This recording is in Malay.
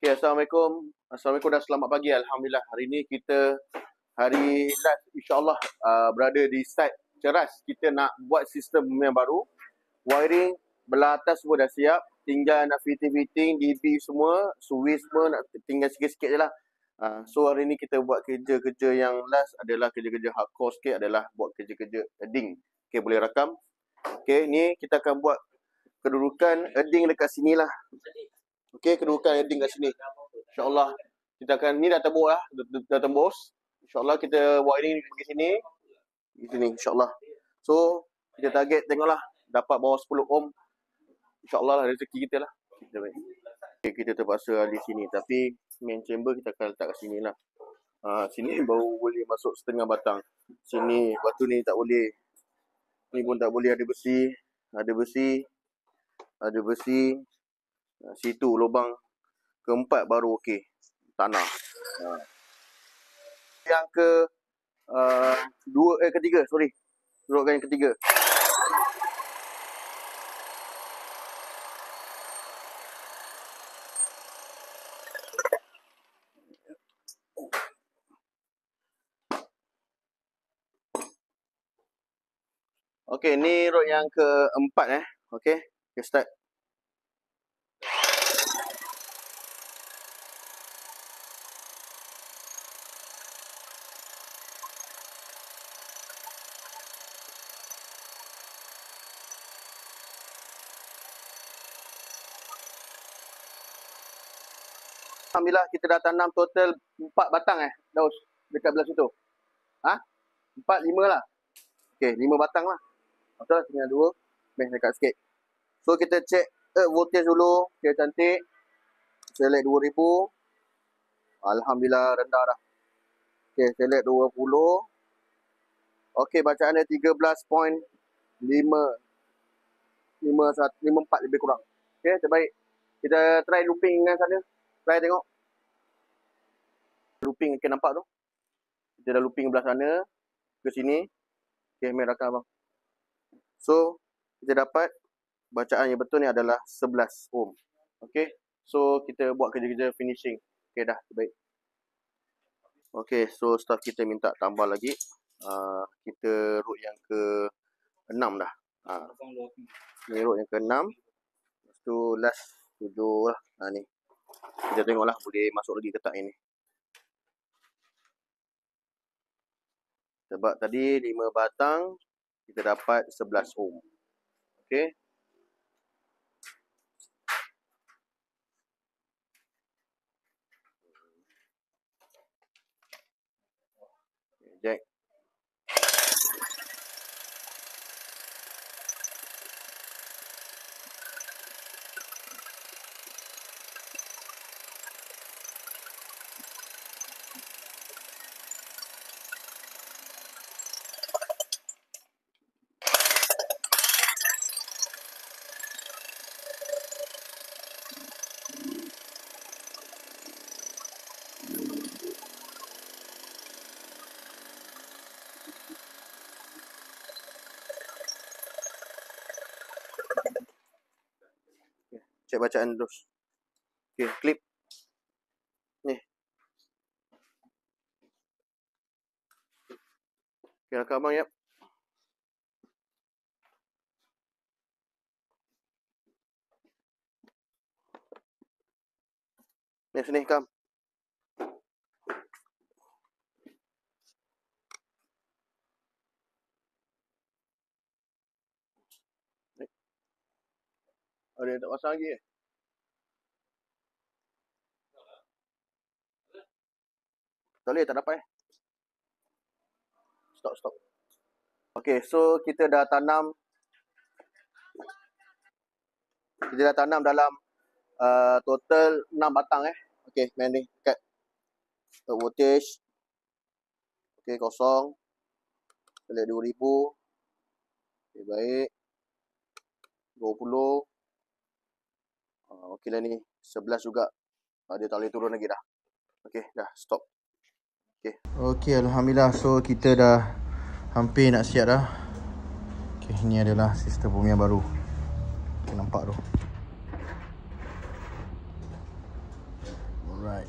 Okay, Assalamualaikum. Assalamualaikum dan selamat pagi. Alhamdulillah, hari ni kita hari last insyaAllah berada di site Ceras. Kita nak buat sistem yang baru. Wiring belah atas semua dah siap. Tinggal nak fitting-fitting, DB semua, switch semua nak tinggal sikit-sikit je lah. So hari ni kita buat kerja-kerja yang last adalah kerja-kerja hardcore sikit, adalah buat kerja-kerja edding. Okay, boleh rakam. Okay, ni kita akan buat kedudukan edding dekat sini lah. Okay, kedudukan edding kat sini. InsyaAllah kita akan, ni dah tembus lah, dah tembus. InsyaAllah kita wiring pergi sini. Di sini insyaAllah. So kita target tengoklah dapat bawah 10 ohm. InsyaAllah lah rezeki kita lah. Okay, kita terpaksa di sini, tapi main chamber kita akan letak kat sini lah. Sini baru boleh masuk setengah batang. Sini batu ni tak boleh. Ni pun tak boleh, ada besi. Ada besi. Ada besi. Situ lubang keempat baru okey. Tanah. Yang ketiga, sorry. Kedudukan yang ketiga. Okey, ni rod yang keempat Okey, kita start. Alhamdulillah kita dah tanam total 4 batang Daus dekat belah situ. 4, 5 lah. Okey, 5 batang lah. Betul, tinggal 2. Best dekat sikit. So kita check voltage dulu. Okay, cantik. Select 2000. Alhamdulillah rendah dah. Okey, select 20. Okey, bacaan dia 13.54 lebih kurang. Okey, terbaik. Kita try looping dengan sana. Try tengok. Looping, okay, nampak tu? Kita dah looping belah sana ke sini. Okay, main rakam abang. So, kita dapat bacaan yang betul ni adalah 11 ohm. Okay, so kita buat kerja-kerja finishing. Okay, dah terbaik. Okay, so staff kita minta tambah lagi. Kita root yang ke-6 dah. Ni root yang ke-6. Lepas tu last 7 lah. Ni. Kita tengoklah boleh masuk lagi ke tak ini. Sebab tadi 5 batang kita dapat 11 ohm. Okey. Jack. Cek bacaan terus. Okey, klip. Ni. Okey, rakam abang, yap. Ni sini, kam. Ada yang tak pasang lagi Tak boleh, tak dapat Stop. Okey, so kita dah tanam dalam total 6 batang Okey, main ni kat voltage. Okey, kosong. Select 2000. Okey, baik. 20. Okey lah ni. 11 juga. Dia tak boleh turun lagi dah. Okey, dah stop. Okey, alhamdulillah. So kita dah hampir nak siap dah. Okey, ni adalah sistem bumi yang baru. Okey, nampak tu. Alright.